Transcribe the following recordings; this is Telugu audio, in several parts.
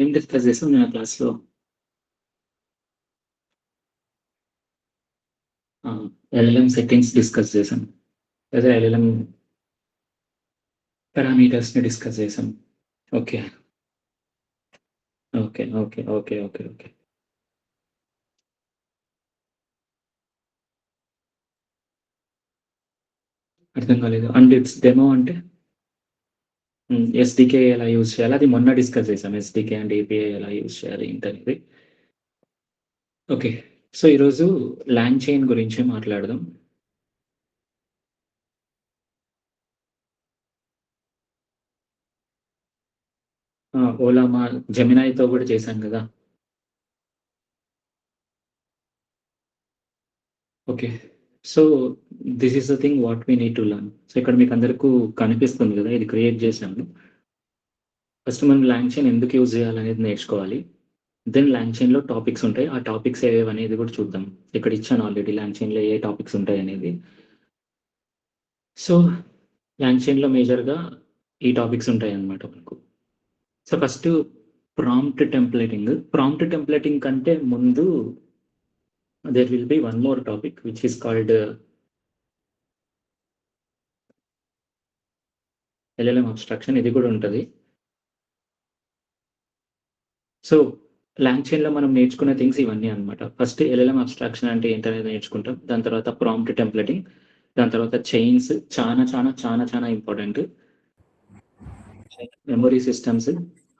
ఏం డిస్కస్ చేసాం నేను క్లాస్లో? ఎల్ఎల్ఎం సెట్టింగ్స్ డిస్కస్ చేసాం, లేదా ఎల్ఎల్ఎం పారామీటర్స్ని డిస్కస్ చేసాం. Okay okay okay okay okay okay అర్థం కాలేదు. అండ్ ఇట్స్ డెమో అంటే ఎస్డికే ఎలా యూజ్ చేయాలి, అది మొన్న డిస్కస్ చేసాం. ఎస్డికే అండ్ ఏపీఐ ఎలా యూజ్ చేయాలి ఏంటనేది. ఓకే, సో ఈరోజు ల్యాంగ్ చైన్ గురించి మాట్లాడదాం. ఓలా మా జెమినాయ్‌తో కూడా చేశాం కదా. Okay, so this is the thing what we need to learn. So ఇక్కడ మీకు అందరికీ కనిపిస్తుంది కదా, ఇది క్రియేట్ చేశాను. ఫస్ట్ మనం ల్యాంగ్ చైన్ ఎందుకు యూజ్ చేయాలనేది నేర్చుకోవాలి. దెన్ ల్యాంగ్ చైన్‌లో టాపిక్స్ ఉంటాయి. ఆ టాపిక్స్ ఏవేవి అనేది కూడా చూద్దాం. ఇక్కడ ఇచ్చాను ఆల్రెడీ ల్యాంగ్ చైన్‌లో ఏ టాపిక్స్ ఉంటాయి అనేది. సో ల్యాంగ్ చైన్‌లో మేజర్‌గా ఈ టాపిక్స్ ఉంటాయన్నమాట మనకు. So first prompt templating. Prompt templating కంటే ముందు there will be one more topic which is called LLM abstraction. ఇది కూడా ఉంటుంది. సో ల్యాంగ్ చైన్‌లో మనం నేర్చుకునే థింగ్స్ ఇవన్నీ అన్నమాట. ఫస్ట్ ఎల్ఎల్ఎం అబ్స్ట్రాక్షన్ అంటే ఏంటనేది నేర్చుకుంటాం. దాని తర్వాత ప్రాంప్ట్ టెంప్లేటింగ్, దాని తర్వాత చైన్స్ చాలా చాలా చాలా చాలా important. Memory systems,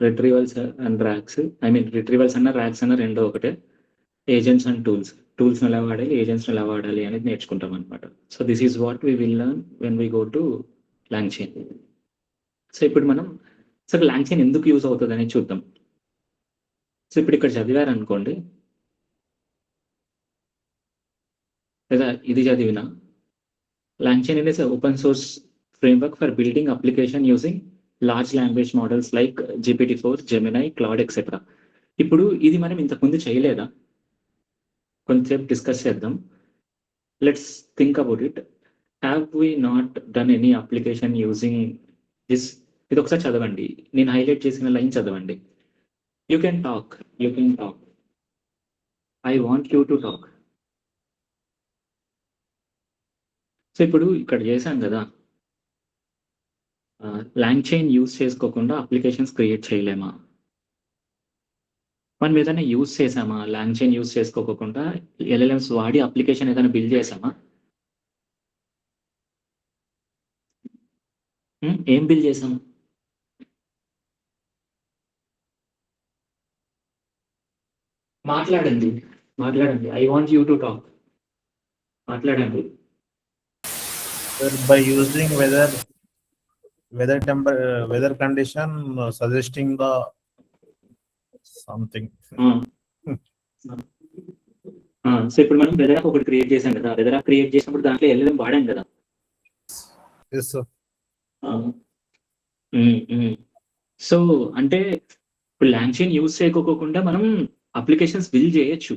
retrievals and RAGs. I mean retrievals అన్న ర్యాక్స్ అన్న రెండో ఒకటే. Agents and tools. టూల్స్‌ని ఎలా వాడాలి, ఏజెంట్స్‌ని ఎలా వాడాలి అనేది నేర్చుకుంటాం అనమాట. So this is what we will learn when we go to LangChain. So ఇప్పుడు మనం అసలు ల్యాంగ్ చైన్ ఎందుకు యూజ్ అవుతుంది అనేది చూద్దాం. సో ఇప్పుడు ఇక్కడ చదివారనుకోండి, లేదా ఇది చదివినా, long chain is an open source framework for building application using large language models like GPT-4, Gemini, Claude, etc. ఇప్పుడు ఇది మనం ఇంతకుముందు చేయలేదా? కొంచెంసేపు డిస్కస్ చేద్దాం. Let's think about it. Have we not done any application using this? ఇది ఒకసారి చదవండి, నేను హైలైట్ చేసిన లైన్ చదవండి. You can talk, you can talk. I want you to talk. So ఇప్పుడు ఇక్కడ చేశాం కదా, ల్యాంగ్ చైన్ యూజ్ చేసుకోకుండా అప్లికేషన్స్ క్రియేట్ చేయలేమా? మనం ఏదైనా యూజ్ చేసామా ల్యాంగ్ చైన్ యూజ్ చేసుకోకుండా? ఎల్ఎల్ఎంస్ వాడి అప్లికేషన్ ఏదైనా బిల్డ్ చేసామా? ఏం బిల్డ్ చేసాము? మాట్లాడండి, మాట్లాడండి. I want you to talk. మాట్లాడండి. By using weather condition, suggesting the something. So ఇప్పుడు మనం వెదర్ యాప్ ఒకటి క్రియేట్ చేసాం కదా, వెదర్ యాప్ క్రియేట్ చేసినప్పుడు దాంట్లో ఎల్ఎల్ఎం వాడాం కదా. Yes, sir. సో అంటే ఇప్పుడు ల్యాంగ్ చైన్ యూజ్ చేయకోకుండా మనం అప్లికేషన్స్ బిల్డ్ చేయొచ్చు.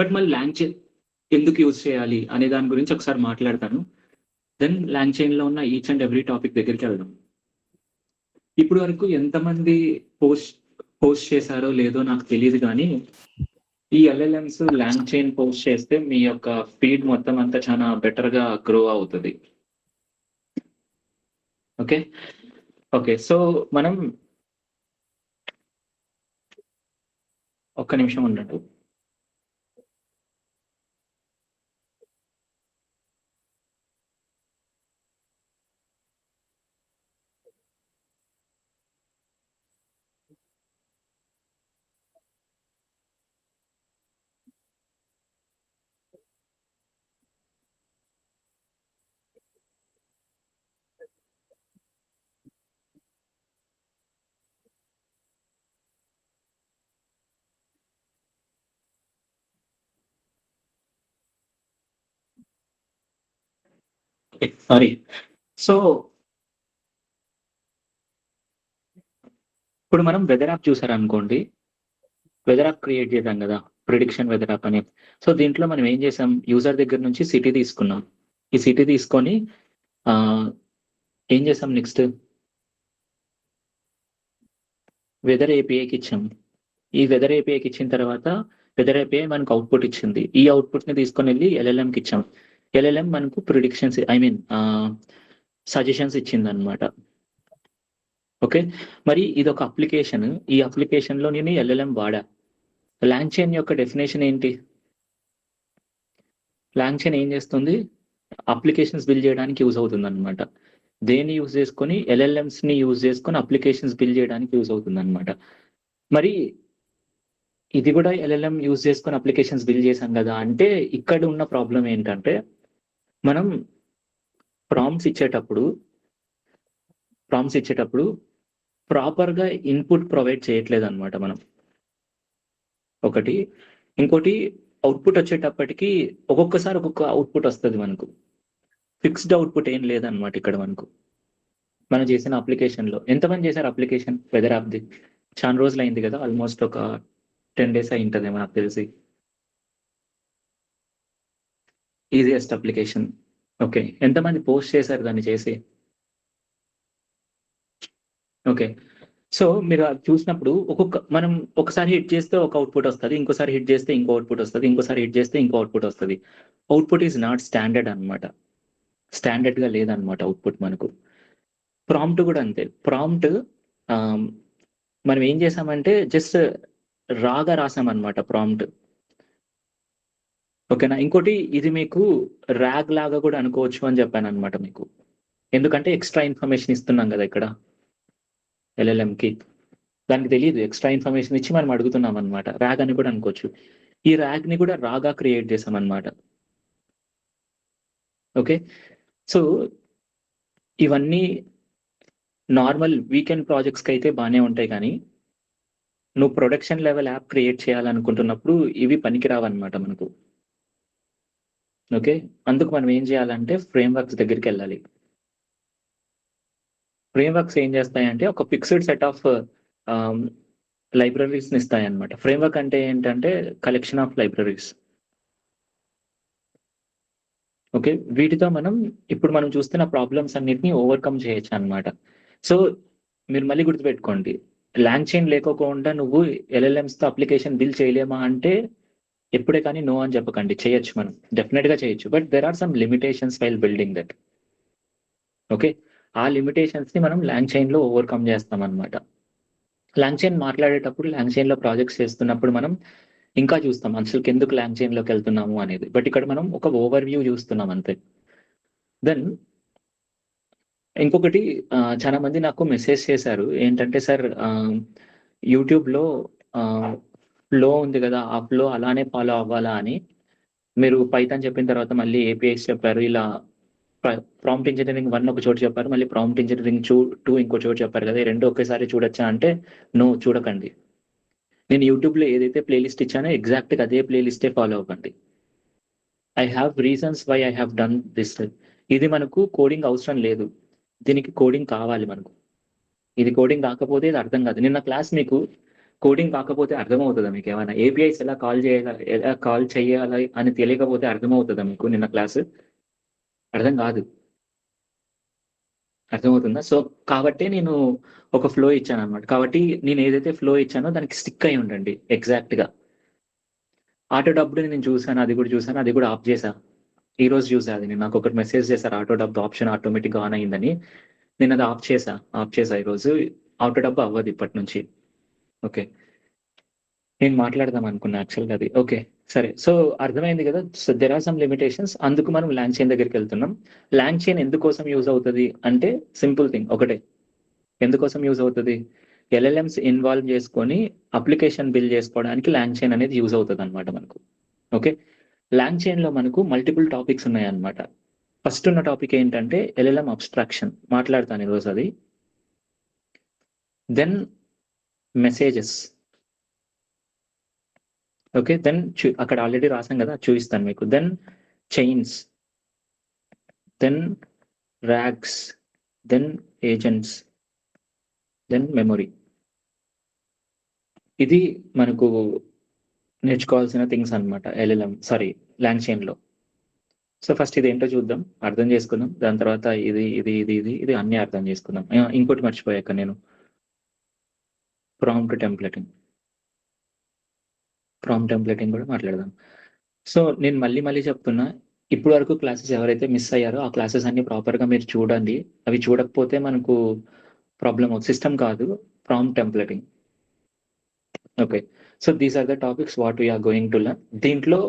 బట్ మళ్ళీ ల్యాంగ్ చైన్ ఎందుకు యూజ్ చేయాలి అనే దాని గురించి ఒకసారి మాట్లాడతాను. దెన్ ల్యాంగ్ చైన్లో ఉన్న ఈచ్ అండ్ ఎవ్రీ టాపిక్ దగ్గరికి వెళ్దాం. ఇప్పుడు వరకు ఎంతమంది పోస్ట్ చేశారో లేదో నాకు తెలియదు, కానీ ఈ ఎల్ఎల్ఎంస్ ల్యాంగ్ చైన్ పోస్ట్ చేస్తే మీ యొక్క ఫీడ్ మొత్తం అంతా చాలా బెటర్గా గ్రో అవుతుంది. ఓకే ఓకే, సో మనం ఒక్క నిమిషం ఉండండి. సారీ. సో ఇప్పుడు మనం వెదర్ యాప్ చూసారనుకోండి, వెదర్ యాప్ క్రియేట్ చేద్దాం కదా, ప్రిడిక్షన్ వెదర్ యాప్ అని. సో దీంట్లో మనం ఏం చేసాం, యూజర్ దగ్గర నుంచి సిటీ తీసుకున్నాం. ఈ సిటీ తీసుకొని ఏం చేసాం నెక్స్ట్, వెదర్ ఏపీఐకి ఇచ్చాం. ఈ వెదర్ ఏపీఐకి ఇచ్చిన తర్వాత వెదర్ ఏపీఐ మనకు అవుట్పుట్ ఇచ్చింది. ఈ అవుట్పుట్ ని తీసుకొని వెళ్ళి ఎల్ఎల్ఎంకి ఇచ్చాం. ఎల్ఎల్ఎం మనకు ప్రిడిక్షన్స్ సజెషన్స్ ఇచ్చింది అనమాట. ఓకే, మరి ఇది ఒక అప్లికేషన్. ఈ అప్లికేషన్ లో నేను ఎల్ఎల్ఎం వాడా. లాంగ్ చైన్ యొక్క డెఫినేషన్ ఏంటి? లాంగ్ చైన్ ఏం చేస్తుంది? అప్లికేషన్స్ బిల్డ్ చేయడానికి యూజ్ అవుతుంది అనమాట. దేన్ని యూజ్ చేసుకొని? ఎల్ఎల్ఎంస్ ని యూజ్ చేసుకొని అప్లికేషన్స్ బిల్డ్ చేయడానికి యూజ్ అవుతుంది అనమాట. మరి ఇది కూడా ఎల్ఎల్ఎం యూజ్ చేసుకొని అప్లికేషన్స్ బిల్డ్ చేశాం కదా అంటే, ఇక్కడ ఉన్న ప్రాబ్లం ఏంటంటే మనం ప్రాంప్ట్స్ ఇచ్చేటప్పుడు ప్రాపర్గా ఇన్పుట్ ప్రొవైడ్ చేయట్లేదు అనమాట మనం. ఒకటి. ఇంకోటి, అవుట్పుట్ వచ్చేటప్పటికి ఒక్కొక్కసారి ఒక్కొక్క అవుట్పుట్ వస్తుంది మనకు. ఫిక్స్డ్ అవుట్పుట్ ఏం లేదనమాట ఇక్కడ మనకు. మనం చేసిన అప్లికేషన్లో ఎంతమంది చేశారు అప్లికేషన్ వెదర్ యాప్ది? చాలా రోజులు అయింది కదా, ఆల్మోస్ట్ ఒక 10 days అయి ఉంటుందేమో నాకు తెలిసి. Easiest application. ఓకే, ఎంతమంది పోస్ట్ చేశారు దాన్ని చేసి? ఓకే, సో మీరు అది చూసినప్పుడు మనం ఒకసారి హిట్ చేస్తే ఒక అవుట్పుట్ వస్తుంది, ఇంకోసారి హిట్ చేస్తే ఇంకో అవుట్పుట్ వస్తుంది, ఇంకోసారి హిట్ చేస్తే ఇంకో అవుట్పుట్ వస్తుంది. అవుట్పుట్ ఈజ్ నాట్ స్టాండర్డ్ అనమాట. స్టాండర్డ్గా లేదనమాట అవుట్పుట్ మనకు. ప్రాంప్ట్ కూడా అంతే. ప్రాంప్ట్ మనం ఏం చేసామంటే జస్ట్ రాగా రాసామన్నమాట ప్రాంప్ట్. ఓకేనా? ఇంకోటి, ఇది మీకు ర్యాగ్ లాగా కూడా అనుకోవచ్చు అని చెప్పాను అనమాట మీకు. ఎందుకంటే ఎక్స్ట్రా ఇన్ఫర్మేషన్ ఇస్తున్నాం కదా ఇక్కడ ఎల్ఎల్ఎంకి. దానికి తెలియదు, ఎక్స్ట్రా ఇన్ఫర్మేషన్ ఇచ్చి మనం అడుగుతున్నాం అనమాట. ర్యాగ్ అని కూడా అనుకోవచ్చు. ఈ ర్యాగ్ ని కూడా రాగా క్రియేట్ చేసాం అనమాట. ఓకే, సో ఇవన్నీ నార్మల్ వీకెండ్ ప్రాజెక్ట్స్కి అయితే బాగానే ఉంటాయి, కానీ నువ్వు ప్రొడక్షన్ లెవెల్ యాప్ క్రియేట్ చేయాలనుకుంటున్నప్పుడు ఇవి పనికిరావన్నమాట మనకు. ఓకే, అందుకు మనం ఏం చేయాలంటే ఫ్రేమ్వర్క్స్ దగ్గరికి వెళ్ళాలి. ఫ్రేమ్వర్క్స్ ఏం చేస్తాయంటే ఒక ఫిక్స్డ్ సెట్ ఆఫ్ లైబ్రరీస్ని ఇస్తాయన్నమాట. ఫ్రేమ్వర్క్ అంటే ఏంటంటే కలెక్షన్ ఆఫ్ లైబ్రరీస్. ఓకే, వీటితో ఇప్పుడు మనం చూస్తున్న ప్రాబ్లమ్స్ అన్నిటిని ఓవర్కమ్ చేయొచ్చు అనమాట. సో మీరు మళ్ళీ గుర్తుపెట్టుకోండి, లాంగ్ చైన్ లేకోకుండా నువ్వు ఎల్ఎల్ఎంస్తో అప్లికేషన్ బిల్డ్ చేయలేమా అంటే ఎప్పుడే కానీ నో అని చెప్పకండి. చేయొచ్చు, మనం డెఫినెట్గా చేయొచ్చు. But there are some limitations while building that. Okay, ఆ లిమిటేషన్స్ని మనం లాంగ్ చైన్లో ఓవర్కమ్ చేస్తాం అనమాట. లాంగ్ చైన్ మాట్లాడేటప్పుడు, లాంగ్ చైన్లో ప్రాజెక్ట్స్ చేస్తున్నప్పుడు మనం ఇంకా చూస్తాం అసలు ఎందుకు లాంగ్ చైన్లోకి వెళ్తున్నాము అనేది. బట్ ఇక్కడ మనం ఒక ఓవర్ వ్యూ చూస్తున్నాం అంతే. దెన్ ఇంకొకటి, చాలా మంది నాకు మెసేజ్ చేశారు ఏంటంటే, సార్ యూట్యూబ్లో ఫ్లో ఉంది కదా, ఆ ఫ్లో అలానే ఫాలో అవ్వాలా అని. మీరు పైథాన్ చెప్పిన తర్వాత మళ్ళీ ఏపీఐస్ చెప్పారు, ఇలా ప్రాంప్ట్ ఇంజనీరింగ్ 1 ఒక చోటు చెప్పారు, మళ్ళీ ప్రాంప్ట్ ఇంజనీరింగ్ 2 ఇంకో చోటు చెప్పారు కదా, ఈ రెండు ఒకేసారి చూడొచ్చా అంటే నో, చూడకండి. నేను యూట్యూబ్లో ఏదైతే ప్లేలిస్ట్ ఇచ్చానో ఎగ్జాక్ట్గా అదే ప్లేలిస్టే ఫాలో అవ్వండి. I have reasons why I have done this. ఇది మనకు కోడింగ్ అవసరం లేదు, దీనికి కోడింగ్ కావాలి మనకు. ఇది కోడింగ్ కాకపోతే ఇది అర్థం కాదు. నిన్న క్లాస్ మీకు కోడింగ్ కాకపోతే అర్థమవుతుందా మీకు? ఏమైనా ఏపీఐస్ ఎలా కాల్ చేయాలి అని తెలియకపోతే అర్థమవుతుందా మీకు? నిన్న క్లాస్ అర్థం కాదు. అర్థమవుతుందా? సో కాబట్టి నేను ఒక ఫ్లో ఇచ్చాను అనమాట. కాబట్టి నేను ఏదైతే ఫ్లో ఇచ్చానో దానికి స్టిక్ అయి ఉండండి ఎగ్జాక్ట్గా. ఆటో డబ్బుని నేను చూసాను, అది కూడా చూసాను, అది కూడా ఆఫ్ చేశా. ఈ రోజు చూసా, అది నేను నాకు ఒకటి మెసేజ్ చేశారు, ఆటో డబ్బు ఆప్షన్ ఆటోమేటిక్గా ఆన్ అయిందని. నేను అది ఆఫ్ చేసా ఈరోజు. ఆటో డబ్బు అవ్వదు ఇప్పటి నుంచి. ఓకే, నేను మాట్లాడదాం అనుకున్నా యాక్చువల్గా అది. ఓకే సరే, సో అర్థమైంది కదా. So there are some limitations, అందుకు మనం లాంగ్ చైన్ దగ్గరికి వెళ్తున్నాం. లాంగ్ చైన్ ఎందుకోసం యూజ్ అవుతుంది అంటే సింపుల్ థింగ్ ఒకటే. ఎందుకోసం యూజ్ అవుతుంది? ఎల్ఎల్ఎంస్ ఇన్వాల్వ్ చేసుకొని అప్లికేషన్ బిల్డ్ చేసుకోవడానికి లాంగ్ చైన్ అనేది యూజ్ అవుతుంది అనమాట మనకు. ఓకే, లాంగ్ చైన్లో మనకు మల్టిపుల్ టాపిక్స్ ఉన్నాయన్నమాట. ఫస్ట్ ఉన్న టాపిక్ ఏంటంటే ఎల్ఎల్ఎం అబ్స్ట్రాక్షన్, మాట్లాడతాను ఈరోజు అది. Then messages. ఓకే, దెన్ అక్కడ ఆల్రెడీ రాసాం కదా, చూపిస్తాను మీకు. Then chains, then RAGs, then agents, then memory. ఇది మనకు నేర్చుకోవాల్సిన థింగ్స్ అనమాట లాంగ్ చైన్లో. సో ఫస్ట్ ఇది ఏంటో చూద్దాం, అర్థం చేసుకుందాం. దాని తర్వాత ఇది ఇది ఇది ఇది ఇది అన్నీ అర్థం చేసుకుందాం. ఇంకోటి మర్చిపోయాక నేను ప్రాంప్ట్ టెంప్లెటింగ్ కూడా మాట్లాడదాం. సో నేను మళ్ళీ చెప్తున్నా, ఇప్పుడు వరకు క్లాసెస్ ఎవరైతే మిస్ అయ్యారో ఆ క్లాసెస్ అన్ని ప్రాపర్గా మీరు చూడండి. అవి చూడకపోతే మనకు ప్రాబ్లమ్ అవుతుంది. సిస్టమ్ కాదు, prompt templating. Okay, so these are the topics what we are going to learn. దీంట్లో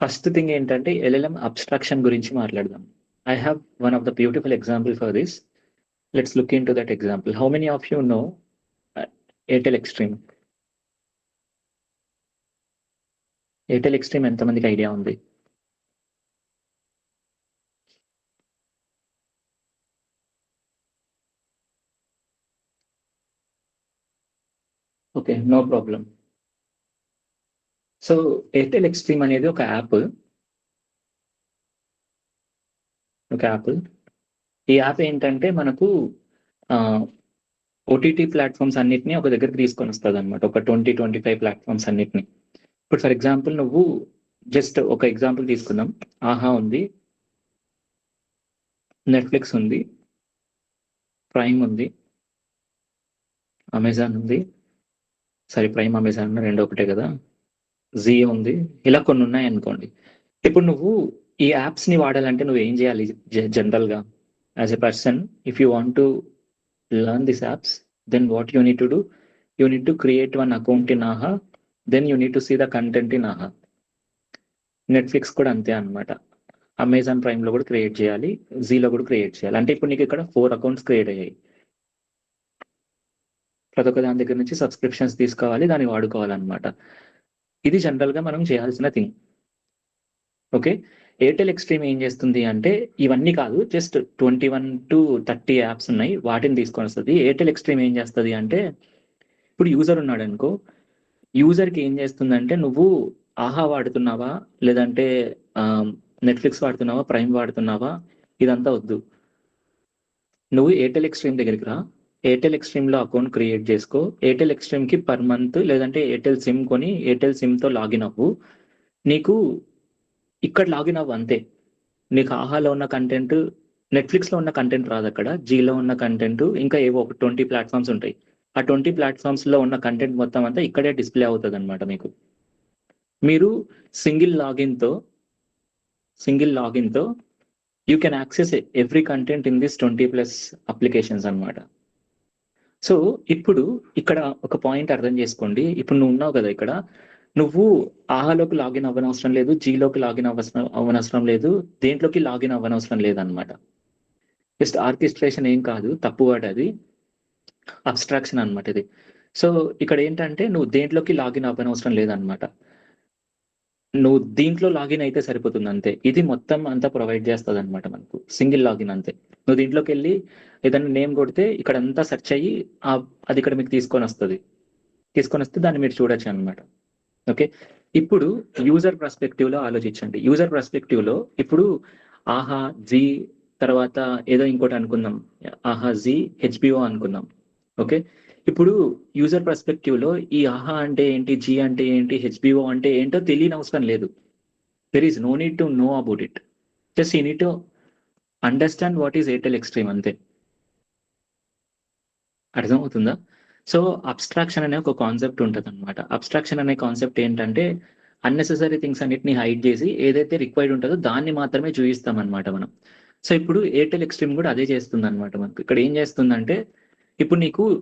ఫస్ట్ థింగ్ ఏంటంటే LLM అబ్స్ట్రాక్షన్ గురించి మాట్లాడదాం. I have one of the beautiful example for this. Let's look into that example. How many of you know Airtel Xtreme? Airtel Xtreme ఎంతమందికి ఐడియా ఉంది? Okay, no problem. So Airtel Xtreme అనేది ఒక యాప్. ఈ యాప్ ఏంటంటే మనకు ఓటీటీ ప్లాట్ఫామ్స్ అన్నిటిని ఒక దగ్గరికి తీసుకొని వస్తుంది అనమాట. ఒక 20-25 ప్లాట్ఫామ్స్ అన్నిటిని. ఇప్పుడు ఫర్ ఎగ్జాంపుల్ నువ్వు జస్ట్ ఒక ఎగ్జాంపుల్ తీసుకుందాం. ఆహా ఉంది, నెట్ఫ్లిక్స్ ఉంది, ప్రైమ్ ఉంది, అమెజాన్ ఉంది. సరే, ప్రైమ్ అమెజాన్ రెండు ఒకటే కదా, జీ ఉంది, ఇలా కొన్ని ఉన్నాయి అనుకోండి. ఇప్పుడు నువ్వు ఈ యాప్స్ని వాడాలంటే నువ్వు ఏం చేయాలి? జనరల్గా as a person, if you want to learn these apps, then what you need to do, you need to create one account in AHA, then you need to see the content in AHA. Netflix కూడా అంతే అనమాట. అమెజాన్ ప్రైమ్ లో కూడా క్రియేట్ చేయాలి, జీలో కూడా క్రియేట్ చేయాలి. అంటే ఇప్పుడు నీకు ఇక్కడ 4 అకౌంట్స్ క్రియేట్ అయ్యాయి. ప్రతి ఒక్క దాని దగ్గర నుంచి సబ్స్క్రిప్షన్స్ తీసుకోవాలి, దాన్ని వాడుకోవాలన్నమాట. ఇది జనరల్గా మనం చేయాల్సిన థింగ్. ఓకే, ఎయిర్టెల్ ఎక్స్ట్రీమ్ ఏం చేస్తుంది అంటే ఇవన్నీ కాదు, జస్ట్ 21 to 30 యాప్స్ ఉన్నాయి, వాటిని తీసుకొని వస్తుంది. ఎయిర్టెల్ ఎక్స్ట్రీమ్ ఏం చేస్తుంది అంటే, ఇప్పుడు యూజర్ ఉన్నాడు అనుకో, యూజర్కి ఏం చేస్తుందంటే నువ్వు ఆహా వాడుతున్నావా, లేదంటే నెట్ఫ్లిక్స్ వాడుతున్నావా, ప్రైమ్ వాడుతున్నావా, ఇదంతా వద్దు. నువ్వు ఎయిర్టెల్ ఎక్స్ట్రీమ్ దగ్గరికి రా, ఎయిర్టెల్ ఎక్స్ట్రీమ్లో అకౌంట్ క్రియేట్ చేసుకో, ఎయిర్టెల్ ఎక్స్ట్రీమ్కి పర్ మంత్ లేదంటే ఎయిర్టెల్ సిమ్ కొని ఎయిర్టెల్ సిమ్తో లాగిన్ అవ్వు. నీకు ఇక్కడ లాగిన్ అవ్వు అంతే. నీకు ఆహాలో ఉన్న కంటెంట్, నెట్ఫ్లిక్స్లో ఉన్న కంటెంట్ రాదు, అక్కడ జీలో ఉన్న కంటెంట్, ఇంకా ఏవో ఒక 20 ప్లాట్ఫామ్స్ ఉంటాయి. ఆ 20 ప్లాట్ఫామ్స్లో ఉన్న కంటెంట్ మొత్తం అంతా ఇక్కడే డిస్ప్లే అవుతుంది అనమాట. మీకు మీరు సింగిల్ లాగిన్తో you can access every content in this 20+ applications అనమాట. సో ఇప్పుడు ఇక్కడ ఒక పాయింట్ అర్థం చేసుకోండి. ఇప్పుడు నువ్వు ఉన్నావు కదా ఇక్కడ, నువ్వు ఆహాలోకి లాగిన్ అవ్వనవసరం లేదు, జీలోకి లాగిన్ అవ్వనవసరం లేదు, దేంట్లోకి లాగిన్ అవ్వనవసరం లేదనమాట. జస్ట్ ఆర్కెస్ట్రేషన్ ఏం కాదు, తప్పు వర్డ్ అది, అబ్స్ట్రాక్షన్ అనమాట ఇది. సో ఇక్కడ ఏంటంటే నువ్వు దేంట్లోకి లాగిన్ అవ్వనవసరం లేదనమాట, నువ్వు దీంట్లో లాగిన్ అయితే సరిపోతుంది అంతే. ఇది మొత్తం అంతా ప్రొవైడ్ చేస్తుంది అనమాట మనకు, సింగిల్ లాగిన్ అంతే. నువ్వు దీంట్లోకి వెళ్ళి ఏదైనా నేమ్ కొడితే ఇక్కడ అంతా సెర్చ్ అయ్యి అది ఇక్కడ మీకు తీసుకొని వస్తే దాన్ని మీరు చూడొచ్చు అనమాట. ఓకే, ఇప్పుడు యూజర్ పర్స్పెక్టివ్లో ఆలోచించండి. యూజర్ పర్స్పెక్టివ్లో ఇప్పుడు ఆహా, జీ, తర్వాత ఏదో ఇంకోటి అనుకుందాం, ఆహా, జీ, HBO అనుకుందాం. ఓకే, ఇప్పుడు యూజర్ పర్స్పెక్టివ్లో ఈ ఆహా అంటే ఏంటి, జీ అంటే ఏంటి, HBO అంటే ఏంటో తెలియని అవసరం లేదు. There is no need to know about it, just you need to understand what is Airtel Xtreme అంతే. అర్థమవుతుందా? సో అబ్స్ట్రాక్షన్ అనే ఒక కాన్సెప్ట్ ఉంటుంది అనమాట. అబ్స్ట్రాక్షన్ అనే కాన్సెప్ట్ ఏంటంటే అన్నెసెసరీ థింగ్స్ అన్నిటిని హైడ్ చేసి ఏదైతే రిక్వైర్డ్ ఉంటుందో దాన్ని మాత్రమే చూపిస్తాం అనమాట మనం. సో ఇప్పుడు ఎయిర్టెల్ ఎక్స్ట్రీమ్ కూడా అదే చేస్తుంది అనమాట. మనకు ఇక్కడ ఏం చేస్తుందంటే, ఇప్పుడు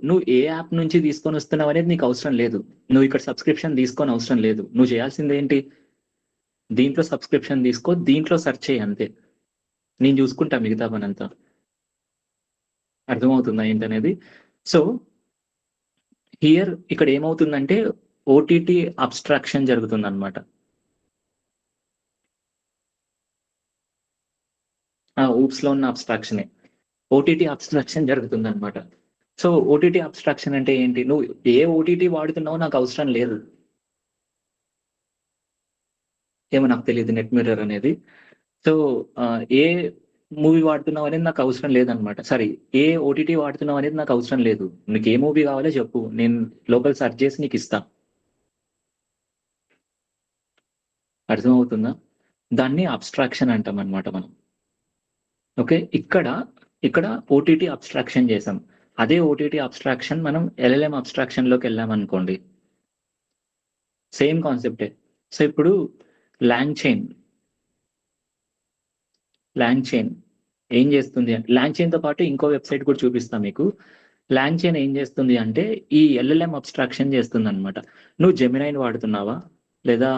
నువ్వు ఏ యాప్ నుంచి తీసుకొని వస్తున్నావు అనేది నీకు అవసరం లేదు. నువ్వు ఇక్కడ సబ్స్క్రిప్షన్ తీసుకొని అవసరం లేదు. నువ్వు చేయాల్సింది ఏంటి, దీంట్లో సబ్స్క్రిప్షన్ తీసుకో, దీంట్లో సెర్చ్ చేయి అంతే. నేను చూసుకుంటా మిగతా పనంతా. అర్థమవుతుందా ఏంటనేది? సో హియర్ ఇక్కడ ఏమవుతుందంటే ఓటీటీ అబ్స్ట్రాక్షన్ జరుగుతుంది అనమాట. ఊప్స్లో ఉన్న అబ్స్ట్రాక్షనే ఓటీటీ అబ్స్ట్రాక్షన్ జరుగుతుంది అనమాట. సో ఓటీటీ అబ్స్ట్రాక్షన్ అంటే ఏంటి, నువ్వు ఏ ఓటీటీ వాడుతున్నావో నాకు అవసరం లేదు, ఏమో నాకు తెలియదు నెట్ మిర్రర్ అనేది. సో ఏ మూవీ వాడుతున్నావు అనేది నాకు అవసరం లేదనమాట. సారీ, ఏ ఓటీటీ వాడుతున్నావు అనేది నాకు అవసరం లేదు. నీకు ఏ మూవీ కావాలో చెప్పు, నేను లోకల్ సెర్చ్ చేసి నీకు ఇస్తా. అర్థమవుతుందా? దాన్ని అబ్స్ట్రాక్షన్ అంటాం అనమాట మనం. ఓకే, ఇక్కడ ఓటీటీ అబ్స్ట్రాక్షన్ చేసాం. అదే ఓటీటీ అబ్స్ట్రాక్షన్ మనం ఎల్ఎల్ఎం అబ్స్ట్రాక్షన్లోకి వెళ్ళామనుకోండి, సేమ్ కాన్సెప్టే. సో ఇప్పుడు లాంగ్ చైన్ ఏం చేస్తుంది అంటే, లాంగ్ చైన్తో పాటు ఇంకో వెబ్సైట్ కూడా చూపిస్తాను మీకు. లాంగ్ చైన్ ఏం చేస్తుంది అంటే ఈ ఎల్ఎల్ఎం అబ్స్ట్రాక్షన్ చేస్తుంది అనమాట. నువ్వు జెమినైని వాడుతున్నావా, లేదా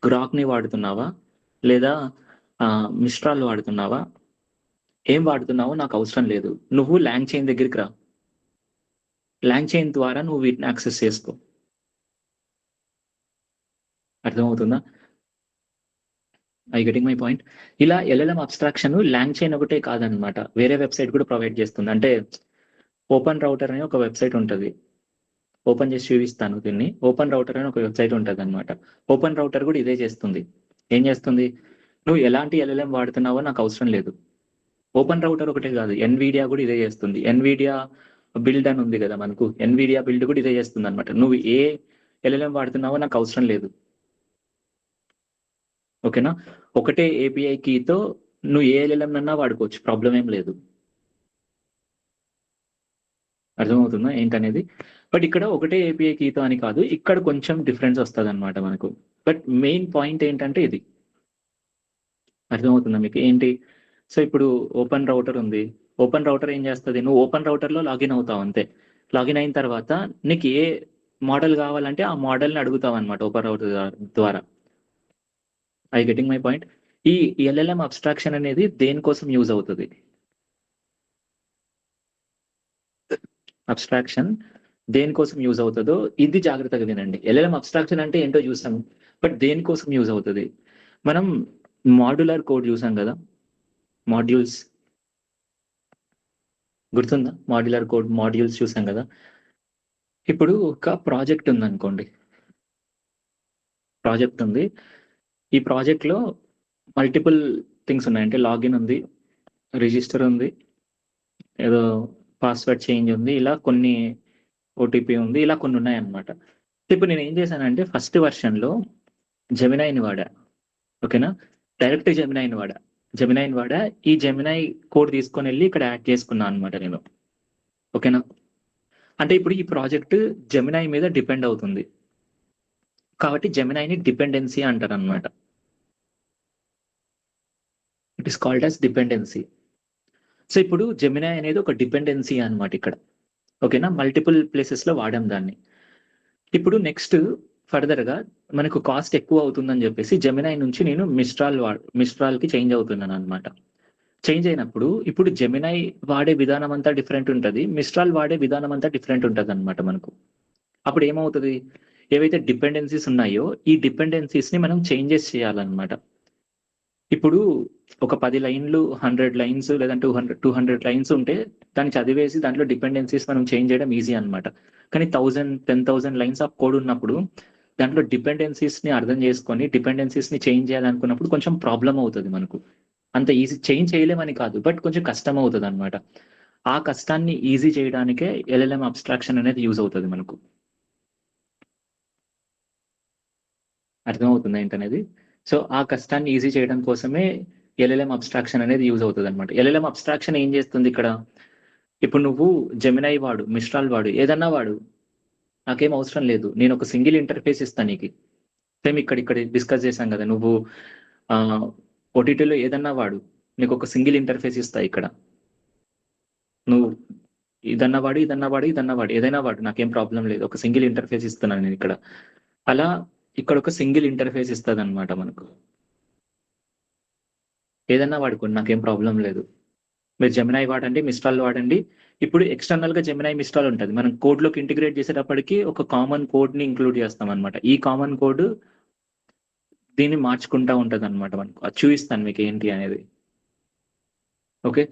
గ్రాక్ని వాడుతున్నావా, లేదా మిస్ట్రాల్ వాడుతున్నావా, ఏం వాడుతున్నావో నాకు అవసరం లేదు. నువ్వు లాంగ్ చైన్ దగ్గరికి రా, లాంగ్ చైన్ ద్వారా నువ్వు వీటిని యాక్సెస్ చేసుకో. అర్థమవుతుందా? I getting my point. ఇలా ఎల్ఎల్ఎం అబ్స్ట్రాక్షన్ లాంగ్ చైన్ ఒకటే కాదనమాట, వేరే వెబ్సైట్ కూడా ప్రొవైడ్ చేస్తుంది. అంటే ఓపెన్ రౌటర్ అనే ఒక వెబ్సైట్ ఉంటుంది. ఓపెన్ చేసి చూపిస్తాను దీన్ని. ఓపెన్ రౌటర్ అని ఒక వెబ్సైట్ ఉంటుంది అనమాట. ఓపెన్ రౌటర్ కూడా ఇదే చేస్తుంది. ఏం చేస్తుంది? నువ్వు ఎలాంటి ఎల్ఎల్ఎం వాడుతున్నావో నాకు అవసరం లేదు. ఓపెన్ రౌటర్ ఒకటే కాదు, ఎన్విడియా కూడా ఇదే చేస్తుంది. ఎన్విడియా బిల్డ్ అని ఉంది కదా మనకు, ఎన్విడియా బిల్డ్ కూడా ఇదే చేస్తుంది అనమాట. నువ్వు ఏ ఎల్ఎల్ఎం వాడుతున్నావో నాకు అవసరం లేదు. ఓకేనా? ఒకటే ఏపీఐ కీతో నువ్వు ఏ ఎల్ఎల్ఎం అన్నా వాడుకోవచ్చు, ప్రాబ్లం ఏం లేదు. అర్థమవుతుందా ఏంటనేది? బట్ ఇక్కడ ఒకటే ఏపీఐ కీతో అని కాదు, ఇక్కడ కొంచెం డిఫరెన్స్ వస్తుంది అనమాట మనకు. బట్ మెయిన్ పాయింట్ ఏంటంటే ఇది. అర్థమవుతుందా మీకు ఏంటి? సో ఇప్పుడు ఓపెన్ రౌటర్ ఉంది. ఓపెన్ రౌటర్ ఏం చేస్తుంది? నువ్వు ఓపెన్ రౌటర్లో లాగిన్ అవుతావు అంతే. లాగిన్ అయిన తర్వాత నీకు ఏ మోడల్ కావాలంటే ఆ మోడల్ని అడుగుతావు అనమాట ఓపెన్ రౌటర్ ద్వారా. I getting my point. ఈ ఎల్ఎల్ఎం అబ్స్ట్రాక్షన్ అనేది దేనికోసం యూజ్ అవుతుంది? అబ్స్ట్రాక్షన్ దేనికోసం యూజ్ అవుతుందో ఇది జాగ్రత్తగా వినండి. ఎల్ఎల్ఎం అబ్స్ట్రాక్షన్ అంటే ఏంటో చూసాం, బట్ దేనికోసం యూజ్ అవుతుంది? మనం మాడ్యులర్ కోడ్ చూసాం కదా, మాడ్యూల్స్ గుర్తుందా? మాడ్యులర్ కోడ్ మాడ్యూల్స్ చూసాం కదా. ఇప్పుడు ఒక ప్రాజెక్ట్ ఉంది అనుకోండి, ప్రాజెక్ట్ ఉంది. ఈ ప్రాజెక్ట్లో మల్టిపుల్ థింగ్స్ ఉన్నాయి. అంటే లాగిన్ ఉంది, రిజిస్టర్ ఉంది, ఏదో పాస్వర్డ్ చేంజ్ ఉంది, ఇలా కొన్ని ఓటీపీ ఉంది, ఇలా కొన్ని ఉన్నాయన్నమాట. ఇప్పుడు నేను ఏం చేశానంటే ఫస్ట్ వర్షన్లో జెమినైని వాడా. ఓకేనా? డైరెక్ట్ జెమినైని వాడా. ఈ జెమినై కోడ్ తీసుకొని వెళ్ళి ఇక్కడ యాడ్ చేసుకున్నాను అనమాట నేను. ఓకేనా? అంటే ఇప్పుడు ఈ ప్రాజెక్ట్ జెమినై మీద డిపెండ్ అవుతుంది కాబట్టి జెమినైని డిపెండెన్సీ అంటారు అనమాట. It is called as dependency. So ఇప్పుడు జెమినై అనేది ఒక డిపెండెన్సీ అనమాట ఇక్కడ. ఓకేనా? మల్టిపుల్ ప్లేసెస్లో వాడాం దాన్ని. ఇప్పుడు నెక్స్ట్ ఫర్దర్గా మనకు కాస్ట్ ఎక్కువ అవుతుందని చెప్పేసి జెమినై నుంచి నేను మిస్ట్రాల్కి చేంజ్ అవుతున్నాను అనమాట. చేంజ్ అయినప్పుడు ఇప్పుడు జెమినై వాడే విధానం అంతా డిఫరెంట్ ఉంటుంది, మిస్ట్రాల్ వాడే విధానం అంతా డిఫరెంట్ ఉంటుంది అనమాట మనకు. అప్పుడు ఏమవుతుంది? ఏవైతే డిపెండెన్సీస్ ఉన్నాయో ఈ డిపెండెన్సీస్ని మనం చేంజెస్ చేయాలన్నమాట. ఇప్పుడు ఒక 10 లైన్లు 100 లైన్స్ లేదంటే 200 లైన్స్ ఉంటే దాన్ని చదివేసి దాంట్లో డిపెండెన్సీస్ మనం చేంజ్ చేయడం ఈజీ అనమాట. కానీ 10,000 లైన్స్ ఆఫ్ కోడ్ ఉన్నప్పుడు దాంట్లో డిపెండెన్సీస్ని అర్థం చేసుకొని డిపెండెన్సీస్ని చేంజ్ చేయాలనుకున్నప్పుడు కొంచెం ప్రాబ్లం అవుతుంది మనకు. అంత ఈజీ చేంజ్ చేయలేమని కాదు, బట్ కొంచెం కష్టం అవుతుంది అనమాట. ఆ కష్టాన్ని ఈజీ చేయడానికే ఎల్ఎల్ఎం అబ్స్ట్రాక్షన్ అనేది యూజ్ అవుతుంది మనకు. అర్థమవుతుంది ఏంటనేది? సో ఆ కష్టాన్ని ఈజీ చేయడం కోసమే ఎల్ఎల్ఎం అబ్స్ట్రాక్షన్ అనేది యూజ్ అవుతుంది అనమాట. ఎల్ఎల్ఎం అబ్స్ట్రాక్షన్ ఏం చేస్తుంది ఇక్కడ? ఇప్పుడు నువ్వు జెమినై వాడు, మిస్ట్రాల్ వాడు, ఏదన్నా వాడు, నాకేం అవసరం లేదు. నేను ఒక సింగిల్ ఇంటర్ఫేస్ ఇస్తాను నీకు. సేమ్ ఇక్కడ డిస్కస్ చేశాం కదా, నువ్వు ఓటీటీలో ఏదన్నా వాడు, నీకు ఒక సింగిల్ ఇంటర్ఫేస్ ఇస్తా ఇక్కడ. నువ్వు ఇదన్నా వాడు, ఏదైనా వాడు, నాకేం ప్రాబ్లం లేదు. ఒక సింగిల్ ఇంటర్ఫేస్ ఇస్తున్నాను నేను ఇక్కడ. అలా ఇక్కడ ఒక సింగిల్ ఇంటర్ఫేస్ ఇస్తుంది అనమాట మనకు. ఏదన్నా వాడుకోండి, నాకేం ప్రాబ్లం లేదు. మీరు జెమినై వాడండి, మిస్ట్రాల్ వాడండి. ఇప్పుడు ఎక్స్టర్నల్ గా జెమినై మిస్ట్రాల్ ఉంటుంది. మనం కోడ్లోకి ఇంటిగ్రేట్ చేసేటప్పటికి ఒక కామన్ కోడ్ని ఇంక్లూడ్ చేస్తాం అనమాట. ఈ కామన్ కోడ్ దీన్ని మార్చుకుంటా ఉంటుంది అనమాట మనకు. అది చూపిస్తాను మీకు ఏంటి అనేది. ఓకే,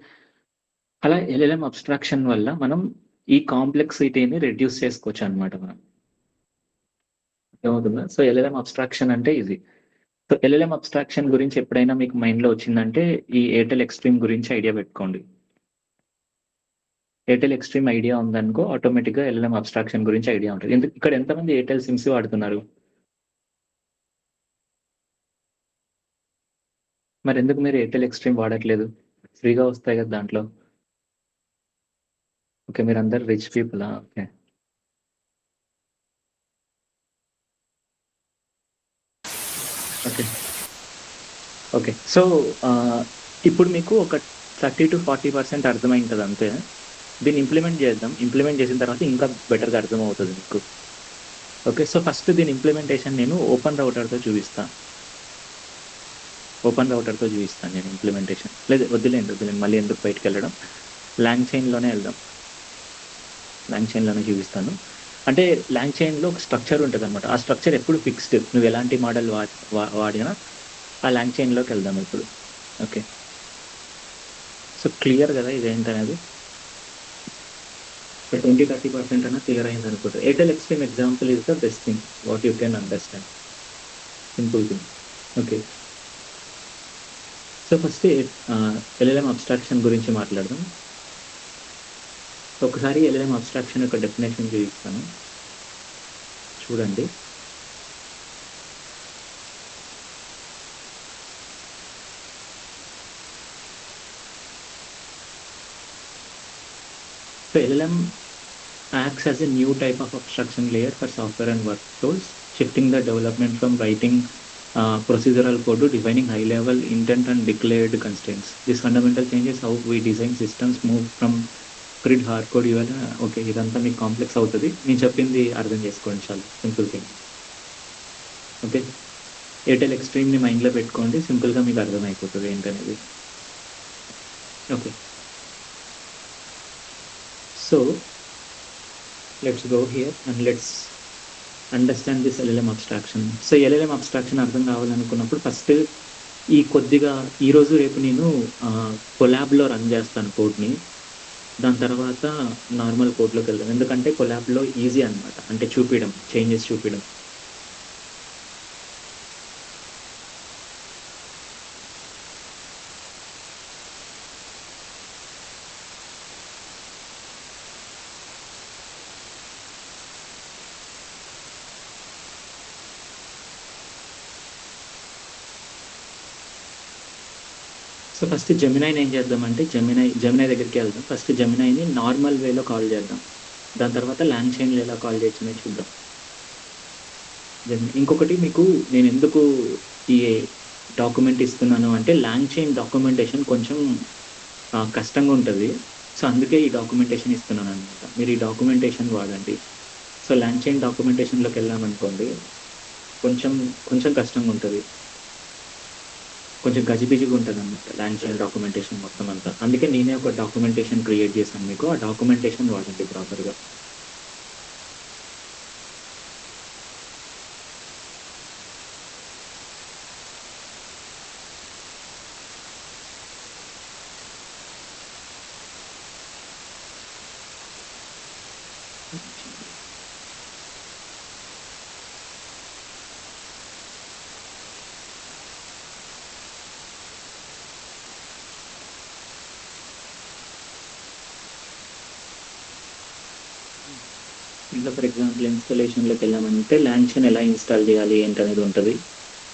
అలా ఎల్ఎల్ఎం అబ్స్ట్రాక్షన్ వల్ల మనం ఈ కాంప్లెక్సిటీని రెడ్యూస్ చేసుకోవచ్చు అనమాట మనం. ఏమవుతుందా? సో ఎల్ఎల్ఎం అబ్స్ట్రాక్షన్ అంటే ఇది. సో ఎల్ఎల్ఎం అబ్స్ట్రాక్షన్ గురించి ఎప్పుడైనా మీకు మైండ్లో వచ్చిందంటే ఈ ఎయిర్టెల్ ఎక్స్ట్రీమ్ గురించి ఐడియా పెట్టుకోండి. ఎయిర్టెల్ ఎక్స్ట్రీమ్ ఐడియా ఉందనుకో ఆటోమేటిక్గా ఎల్ఎల్ఎం అబ్స్ట్రాక్షన్ గురించి ఐడియా ఉంటుంది. ఇక్కడ ఎంతమంది ఎయిర్టెల్ సిమ్స్ వాడుతున్నారు? మరి ఎందుకు మీరు ఎయిర్టెల్ ఎక్స్ట్రీమ్ వాడట్లేదు? ఫ్రీగా వస్తాయి కదా దాంట్లో. ఓకే. మీరందరూ రిచ్ పీపులా? ఓకే. ఓకే. ఓకే. సో, ఇప్పుడు మీకు ఒక 30-40% అర్థమైంటది అంతే. దీన్ని ఇంప్లిమెంట్ చేద్దాం. ఇంప్లిమెంట్ చేసిన తర్వాత ఇంకా బెటర్‌గా అర్థమవుతది మీకు. ఓకే. సో, ఫస్ట్ దీని ఇంప్లిమెంటేషన్ నేను ఓపెన్ రౌటర్‌తో చూపిస్తా. ఓపెన్ రౌటర్‌తో చూపిస్తాను నేను ఇంప్లిమెంటేషన్. లేదు వద్దులేండి. మళ్ళీ ఎందుకు బయటికెళ్ళడం. లాంగ్ చైన్‌లోనే ఎళ్దాం. లాంగ్ చైన్‌లోనే చూపిస్తాను. అంటే లాంగ్ చైన్‌లో ఒక స్ట్రక్చర్ ఉంటదనమాట. ఆ స్ట్రక్చర్ ఎప్పుడు ఫిక్స్డ్. నువ్వు ఎలాంటి మోడల్ వాడినా ఆ లాంగ్ చైన్‌లోకెళ్దాం ఇప్పుడు. ఓకే. సో, క్లియర్ గదా ఇదేంటనేది? 20-30% అన్నా క్లియర్ అయిందనుకుంటా. Airtel Xtreme example is the best thing what you can understand. Simple thing. Okay. So, first LLM abstraction గురించి మాట్లాడదాం. ఒకసారి ఎల్ఎల్ఎం అబ్స్ట్రాక్షన్ యొక్క డెఫినిషన్ చూపిస్తాను. చూడండి. So, LLM acts as a new type of abstraction layer for software and workflows, shifting the development from writing procedural code to defining high-level intent and declared constraints. This fundamental changes how we design systems, move from grid hardcode UI. Okay ఇదంతా మీకు కాంప్లెక్స్ అవుతుంది. నేను చెప్పింది అర్థం చేసుకోండి చాలు. Simple thing. ఓకే. ఎయిర్టెల్ ఎక్స్ట్రీమ్‌ని మైండ్‌లో పెట్టుకోండి. సింపుల్‌గా మీకు అర్థమైపోతది ఏంటనేది. Okay. So, let's go here and let's understand this LLM abstraction. So, LLM abstraction అర్థం కావాలనుకున్నప్పుడు ఫస్ట్ ఈ కొద్దిగా ఈరోజు రేపు నేను కొలాబ్‌లో రన్ చేస్తాను కోడ్‌ని. దాని తర్వాత నార్మల్ కోడ్‌లోకెళ్దాం. ఎందుకంటే కొలాబ్‌లో ఈజీ అనమాట. అంటే చూపియడం, చేంజెస్ చూపియడం. సో, ఫస్ట్ జెమినైని ఏం చేద్దామంటే జెమినై దగ్గరికెళ్దాం. ఫస్ట్ జెమినైని నార్మల్ వేలో కాల్ చేద్దాం. దాని తర్వాత లాంగ్ చైన్‌లో ఎలా కాల్ చేయొచ్చనేది చూద్దాం. ఇంకొకటి మీకు నేనెందుకు ఈ డాక్యుమెంట్ ఇస్తున్నాను అంటే లాంగ్ చైన్ డాక్యుమెంటేషన్ కొంచెం కష్టంగా ఉంటది. సో, అందుకే ఈ డాక్యుమెంటేషన్ ఇస్తున్నాననమాట. మీరు ఈ డాక్యుమెంటేషన్ వాడండి. సో, లాంగ్ చైన్ డాక్యుమెంటేషన్‌లోకెళ్ళామనుకోండి కొంచెం, కొంచెం కష్టంగా ఉంటది. కొంచెం గజిబిజిగా ఉంటదనమాట లాంగ్ చైన్ డాక్యుమెంటేషన్ మొత్తం అంతా. అందుకే నేనే ఒక డాక్యుమెంటేషన్ క్రియేట్ చేశాను మీకు. ఆ డాక్యుమెంటేషన్ వాడండి ప్రాపర్‌గా. ఇంట్లో ఫర్ ఎగ్జాంపుల్ ఇన్‌స్టాలేషన్‌లోకెళ్ళామంటే లాంగ్ చైన్ ఎలా ఇన్‌స్టాల్ చేయాలి ఏంటనేది ఉంటది.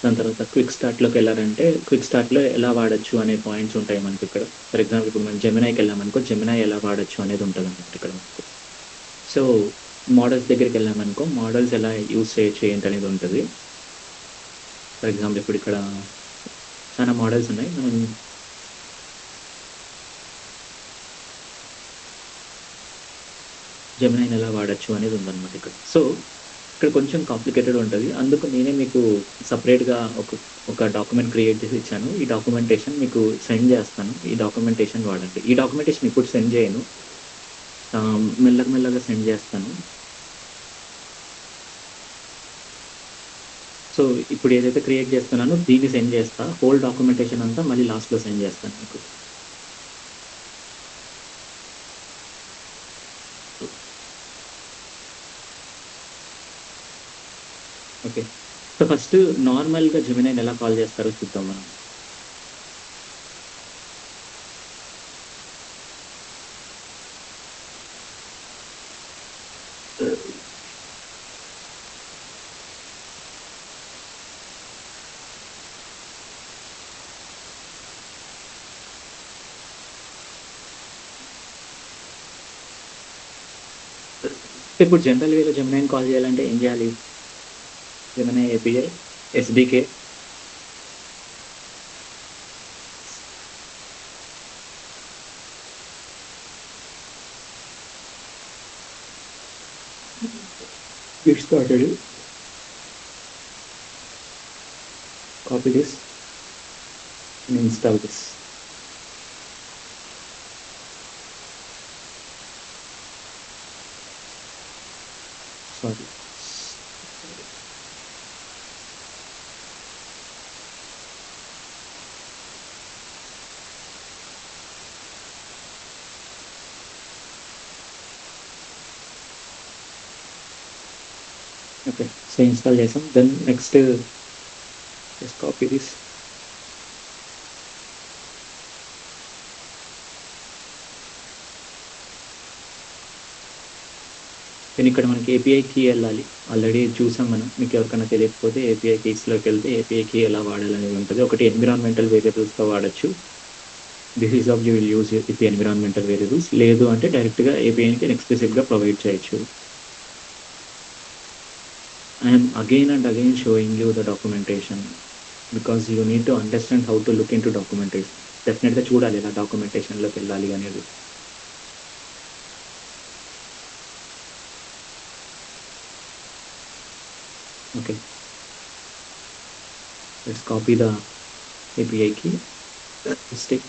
దాని తర్వాత క్విక్ స్టార్ట్‌లోకెళ్లారంటే క్విక్ స్టార్ట్‌లో ఎలా వాడొచ్చు అనే పాయింట్స్ ఉంటాయి మనకిక్కడ. ఫర్ ఎగ్జాంపుల్ ఇప్పుడు మనం జెమినైకెళ్ళామనుకో జెమినై ఎలా వాడొచ్చు అనేది ఉంటదనమాట ఇక్కడ మనకు. సో, మోడల్స్ దగ్గరికెళ్ళామనుకో మోడల్స్ ఎలా యూజ్ చేయొచ్చు ఏంటనేది ఉంటది. ఫర్ ఎగ్జాంపుల్ ఇప్పుడు ఇక్కడ చాలా మోడల్స్ ఉన్నాయి. మనం జెమినైని ఎలా వాడొచ్చు అనేది ఉందనమాట ఇక్కడ. సో, ఇక్కడ కొంచెం కాంప్లికేటెడ్ ఉంటది. అందుకు నేనే మీకు సెపరేట్‌గా ఒక డాక్యుమెంట్ క్రియేట్ చేసి ఇచ్చాను. ఈ డాక్యుమెంటేషన్ మీకు సెండ్ చేస్తాను. ఈ డాక్యుమెంటేషన్ వాడండి. ఈ డాక్యుమెంటేషన్ ఇప్పుడు సెండ్ చేయను. మెల్లగా మెల్లగా సెండ్ చేస్తాను. సో, ఇప్పుడు ఏదైతే క్రియేట్ చేస్తున్నానో దీన్ని సెండ్ చేస్తా. హోల్ డాక్యుమెంటేషన్ అంతా మళ్ళీ లాస్ట్‌లో సెండ్ చేస్తాను మీకు. ఓకే. సో, ఫస్ట్ నార్మల్‌గా జెమినైని ఎలా కాల్ చేస్తారో చూద్దాం మనం. ఇప్పుడు జనరల్ వేలో జెమినైని కాల్ చేయాలంటే ఏం చేయాలి? Gemini API, SDK get started. Copy this and install this. Sorry. Okay, so install చేసాం. Then next just copy this. then ఇక్కడ మనకి ఏపీఐ కీ వెళ్ళాలి. ఆల్రెడీ చూసాం మనం. మీకు ఎవరికైనా తెలియకపోతే ఏపీఐ కీస్లోకి వెళ్తే ఏపీఐ కీ ఎలా వాడాలనేది ఉంటుంది. ఒకటి ఎన్విరాన్మెంటల్ వేరియబుల్స్తో వాడచ్చు. This is of you will use with environmental variables. లేదు అంటే డైరెక్ట్గా ఏపీఐకి ఎక్స్ప్లిసిట్గా ప్రొవైడ్ చేయొచ్చు. I am again and again showing you the documentation because you need to understand how to look into documentation. Definitely చూడాలి ఇలా డాక్యుమెంటేషన్లోకి వెళ్ళాలి అనేది. Okay, let's copy the API key, paste it.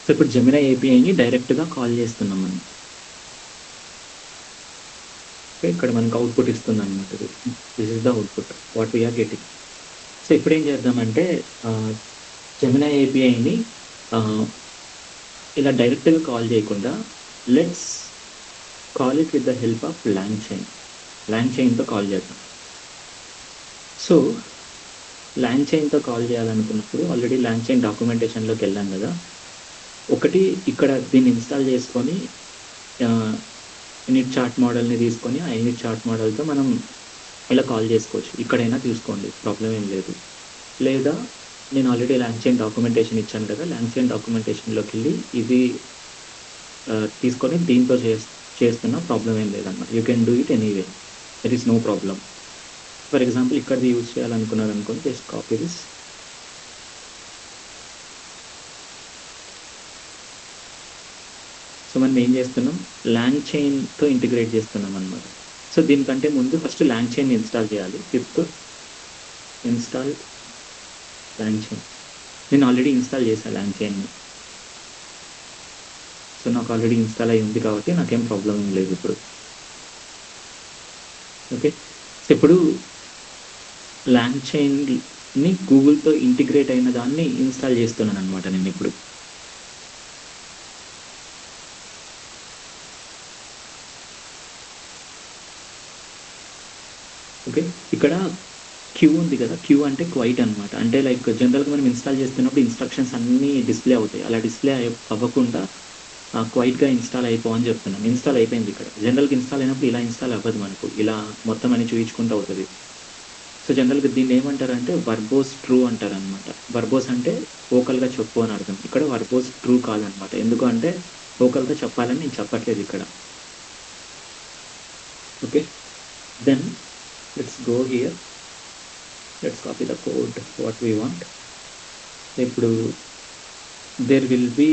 So ఇప్పుడు జెమినై ఏపీఐని డైరెక్ట్గా కాల్ చేస్తున్నాం మనం. ఇక్కడ మనకు అవుట్పుట్ ఇస్తుంది అనమాట. This is the output what we are getting. So ఇప్పుడు ఏం చేద్దామంటే జెమినై ఏపీఐని ఇలా డైరెక్ట్గా కాల్ చేయకుండా let's call it with the help of లాంగ్ చైన్తో కాల్ చేద్దాం. సో లాంగ్ చైన్తో కాల్ చేయాలనుకున్నప్పుడు ఆల్రెడీ లాంగ్ చైన్ డాక్యుమెంటేషన్లోకి వెళ్ళాం కదా. ఒకటి ఇక్కడ దీన్ని ఇన్స్టాల్ చేసుకొని యూనిట్ చార్ట్ మోడల్ని తీసుకొని ఆ యూనిట్ చార్ట్ మోడల్తో మనం ఇలా కాల్ చేసుకోవచ్చు. ఇక్కడైనా తీసుకోండి, ప్రాబ్లం ఏం లేదు. లేదా నేను ఆల్రెడీ లాంగ్ చైన్ డాక్యుమెంటేషన్ ఇచ్చాను కదా, లాంగ్ చైన్ డాక్యుమెంటేషన్లోకి వెళ్ళి ఇది తీసుకొని దీంతో చేస్తున్న ప్రాబ్లం ఏం లేదన్నమాట. You can do it anyway, that is no problem. For example ఇక్కడది యూజ్ చేయాలనుకున్నారు అనుకోండి, జస్ట్ కాపీ దిస్. సో మనం ఏం చేస్తున్నాం, లాంగ్ చైన్తో ఇంటిగ్రేట్ చేస్తున్నాం అనమాట. సో దీనికంటే ముందు ఫస్ట్ లాంగ్ చైన్ ఇన్స్టాల్ చేయాలి. Fifth install long chain. నేను ఆల్రెడీ ఇన్స్టాల్ చేశాను లాంగ్ చైన్ని. సో నాకు ఆల్రెడీ ఇన్స్టాల్ అయ్యి ఉంది కాబట్టి నాకేం ప్రాబ్లం ఏం లేదు ఇప్పుడు. ఓకే, సో ఇప్పుడు లాంగ్ చైన్ని గూగుల్తో ఇంటిగ్రేట్ అయిన దాన్ని ఇన్స్టాల్ చేస్తున్నాను అనమాట నేను ఇప్పుడు. ఓకే, ఇక్కడ క్యూ ఉంది కదా, క్యూ అంటే క్వైట్ అనమాట. అంటే లైక్ జనరల్గా మనం ఇన్స్టాల్ చేస్తున్నప్పుడు ఇన్స్ట్రక్షన్స్ అన్నీ డిస్ప్లే అవుతాయి. అలా డిస్ప్లే అవ్వకుండా క్వైట్గా ఇన్స్టాల్ అయిపోవని చెప్తున్నాం. ఇన్స్టాల్ అయిపోయింది. ఇక్కడ జనరల్గా ఇన్స్టాల్ అయినప్పుడు ఇలా ఇన్స్టాల్ అవ్వదు మనకు, ఇలా మొత్తం అని చూపించుకుంటూ అవుతుంది. సో జనరల్గా దీన్ని ఏమంటారంటే వర్బోస్ ట్రూ అంటారు అనమాట. వర్బోస్ అంటే వోకల్గా చెప్పు అని అర్థం. ఇక్కడ వర్బోస్ ట్రూ కాదనమాట. ఎందుకు అంటే వోకల్గా చెప్పాలని నేను చెప్పట్లేదు ఇక్కడ. Okay, then let's go here, let's copy the code what we want. ఇప్పుడు there will be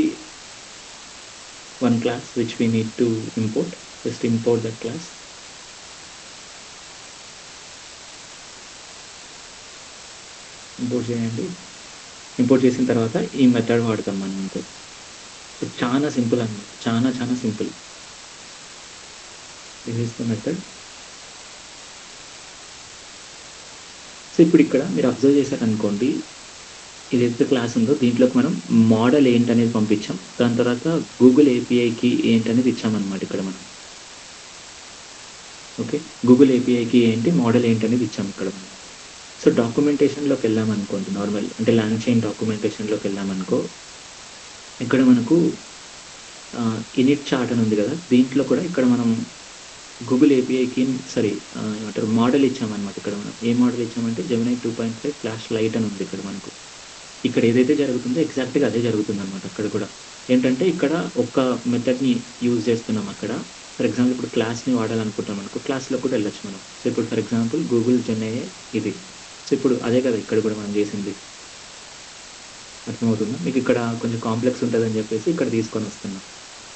one class which we need to import. Just import that class. Import చేయండి. ఇంపోర్ట్ చేసిన తర్వాత ఈ మెథడ్ వాడతాం మనం. అంతే, చాలా సింపుల్ అన్నమాట, చాలా simple. This is the method. So ఇప్పుడు ఇక్కడ మీరు అబ్జర్వ్ చేశారనుకోండి, ఇది ఎంత క్లాస్ ఉందో దీంట్లోకి మనం మోడల్ ఏంటనేది పంపించాం. దాని తర్వాత గూగుల్ ఏపీఐకి ఏంటనేది ఇచ్చామన్నమాట ఇక్కడ మనం. ఓకే, గూగుల్ ఏపీఐకి ఏంటి, మోడల్ ఏంటనేది ఇచ్చాం ఇక్కడ మనం. సో డాక్యుమెంటేషన్లోకి వెళ్ళామనుకోండి, నార్మల్ అంటే లాంగ్ చైన్ డాక్యుమెంటేషన్లోకి వెళ్ళామనుకో, ఇక్కడ మనకు ఇనిట్ చార్ట్ అని ఉంది కదా, దీంట్లో కూడా ఇక్కడ మనం గూగుల్ ఏపీఐకి ఏమంటారు మోడల్ ఇచ్చామన్నమాట. ఇక్కడ మనం ఏ మోడల్ ఇచ్చామంటే జెమినై 2.5 ఫ్లాష్ లైట్ అని ఉంది ఇక్కడ మనకు. ఇక్కడ ఏదైతే జరుగుతుందో ఎగ్జాక్ట్గా అదే జరుగుతుంది అనమాట అక్కడ కూడా. ఏంటంటే ఇక్కడ ఒక మెథడ్‌ని యూజ్ చేస్తున్నాం అక్కడ. ఫర్ ఎగ్జాంపుల్ ఇప్పుడు క్లాస్‌ని వాడాలనుకుంటున్నాం అనుకో, క్లాస్‌లో కూడా వెళ్ళొచ్చు మనం. సో, ఇప్పుడు ఫర్ ఎగ్జాంపుల్ గూగుల్ జెమినై ఇది. సో, ఇప్పుడు అదే కదా ఇక్కడ కూడా మనం చేసింది. అర్థమవుతుందా? మీకు ఇక్కడ కొంచెం కాంప్లెక్స్ ఉంటదని చెప్పేసి ఇక్కడ తీసుకొనొస్తున్నా.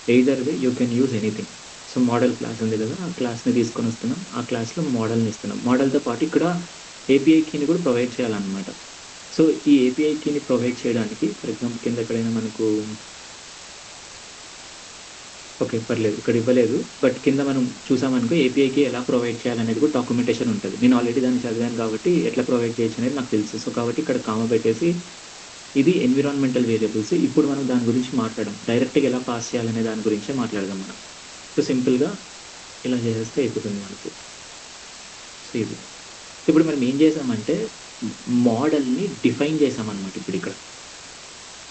Either way you can use anything. So, model class ఉంది కదా! ఆ క్లాస్‌ని తీసుకొనొస్తున్నాం. ఆ క్లాస్‌లో మోడల్‌ని ఇస్తున్నాం. మోడల్‌తో పాటు ఇక్కడ ఏపీఐ కీని కూడా ప్రొవైడ్ చేయాలన్నమాట. సో, ఈ ఏపీఐ కీని ప్రొవైడ్ చేయడానికి ఫర్ ఎగ్జాంపుల్ కింద ఎక్కడైనా మనకు ఓకే. పర్లేదు. ఇక్కడ ఇవ్వలేదు. బట్ కింద మనం చూసామనుకో ఏపీఐకి ఎలా ప్రొవైడ్ చేయాలనేది కూడా డాక్యుమెంటేషన్ ఉంటది. నేను ఆల్రెడీ దాన్ని చదివాను కాబట్టి ఎట్లా ప్రొవైడ్ చేయొచ్చు అనేది నాకు తెలుసు. సో, కాబట్టి ఇక్కడ కామా పెట్టేసి ఇది ఎన్విరాన్మెంటల్ వేరియబుల్స్. ఇప్పుడు మనం దాని గురించి మాట్లాడదాం. డైరెక్ట్‌గా ఎలా పాస్ చేయాలనే దాని గురించే మాట్లాడదాం మనం. సో, సింపుల్‌గా ఇలా చేసేస్తే అయిపోతుంది మనకు. సో, ఇది. ఇప్పుడు మనం ఏం చేసామంటే మోడల్‌ని డిఫైన్ చేసామన్నమాట ఇప్పుడిక్కడ.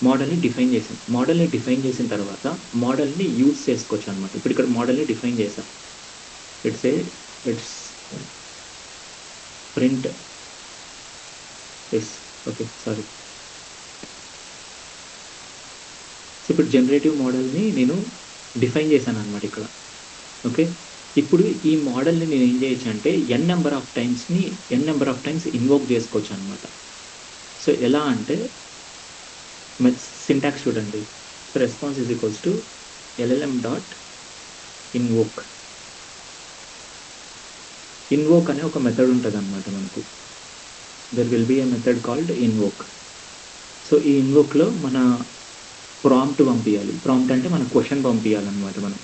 మోడల్‌ని డిఫైన్ చేసాం. మోడల్‌ని డిఫైన్ చేసిన తర్వాత మోడల్‌ని యూజ్ చేసుకోవచ్చనమాట. ఇప్పుడిక్కడ మోడల్‌ని డిఫైన్ చేసా. It's a it's print okay. Sorry. So, ఇప్పుడు జనరేటివ్ మోడల్‌ని నేను డిఫైన్ చేశాననమాట ఇక్కడ. ఓకే. ఇప్పుడు ఈ మోడల్‌ని నేనేం చేయొచ్చంటే n number of times invoke చేసుకోవచ్చనమాట. సో, ఎలా అంటే సింటాక్స్ చూడండి. Response is equals to LLM dot invoke. Invoke అనే ఒక మెథడ్ ఉంటదనమాట మనకు. There will be a method called invoke. So, ఈ ఇన్వోక్‌లో మన ప్రాంప్ట్ పంపియాలి. ప్రాంప్ట్ అంటే మన క్వెషన్ పంపియాలనమాట మనం.